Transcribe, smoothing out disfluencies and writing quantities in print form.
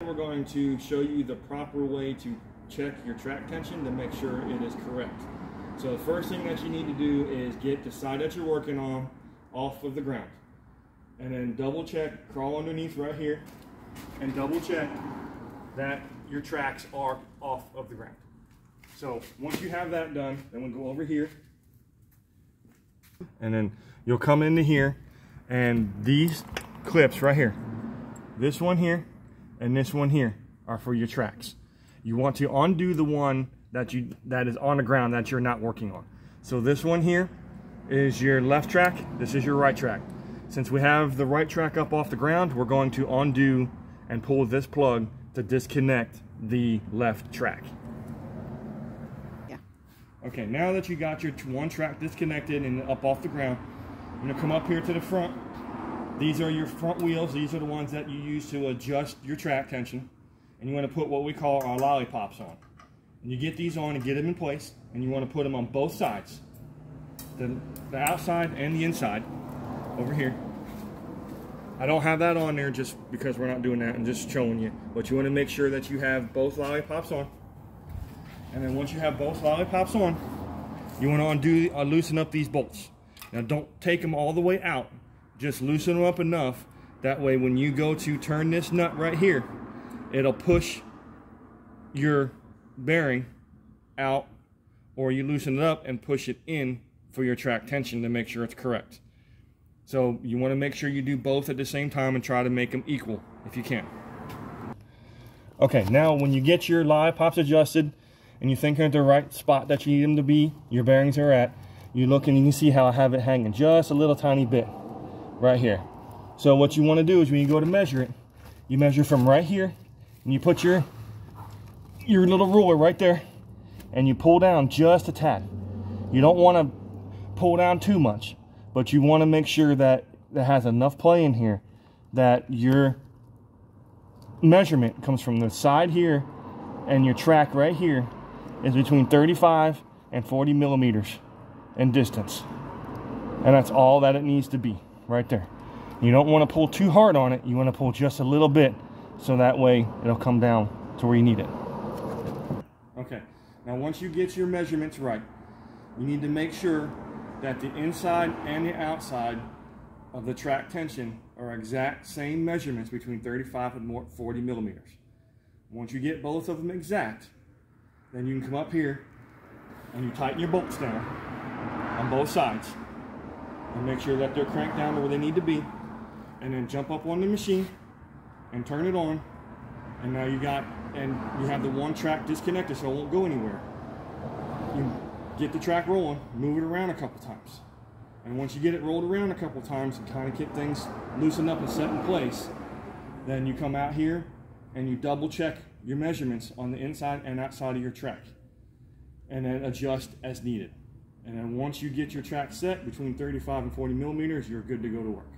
We're going to show you the proper way to check your track tension to make sure it is correct. So the first thing that you need to do is get the side that you're working on off of the ground. And then double check, crawl underneath right here, and double check that your tracks are off of the ground. So once you have that done, then we'll go over here. And then you'll come into here, and these clips right here, this one here and this one here, are for your tracks. You want to undo the one that is on the ground that you're not working on. So this one here is your left track, this is your right track. Since we have the right track up off the ground, we're going to undo and pull this plug to disconnect the left track. Yeah. Okay, now that you got your one track disconnected and up off the ground, you're gonna come up here to the front. These are your front wheels. These are the ones that you use to adjust your track tension. And you want to put what we call our lollipops on. And you get these on and get them in place, and you want to put them on both sides, the outside and the inside over here. I don't have that on there just because we're not doing that, and just showing you, but you want to make sure that you have both lollipops on. And then once you have both lollipops on, you want to loosen up these bolts. Now don't take them all the way out, just loosen them up enough, that way when you go to turn this nut right here, it'll push your bearing out, or you loosen it up and push it in for your track tension to make sure it's correct. So you want to make sure you do both at the same time and try to make them equal if you can. Okay, now when you get your lollipops adjusted and you think they're at the right spot that you need them to be, your bearings are at, you look and you can see how I have it hanging just a little tiny bit right here. So what you want to do is when you go to measure it, you measure from right here, and you put your little ruler right there, and you pull down just a tad. You don't want to pull down too much, but you want to make sure that it has enough play in here that your measurement comes from the side here, and your track right here is between 35 and 40 millimeters in distance. And that's all that it needs to be right there. You don't want to pull too hard on it. You want to pull just a little bit, so that way it'll come down to where you need it. Okay, now once you get your measurements right, you need to make sure that the inside and the outside of the track tension are exact same measurements between 35 and 40 millimeters. Once you get both of them exact, then you can come up here and you tighten your bolts down on both sides and make sure that they're cranked down to where they need to be, and then jump up on the machine and turn it on, and now you have the one track disconnected so it won't go anywhere. You get the track rolling, move it around a couple times, and once you get it rolled around a couple times and kind of get things loosened up and set in place, then you come out here and you double check your measurements on the inside and outside of your track, and then adjust as needed. And then once you get your track set between 35 and 40 millimeters, you're good to go to work.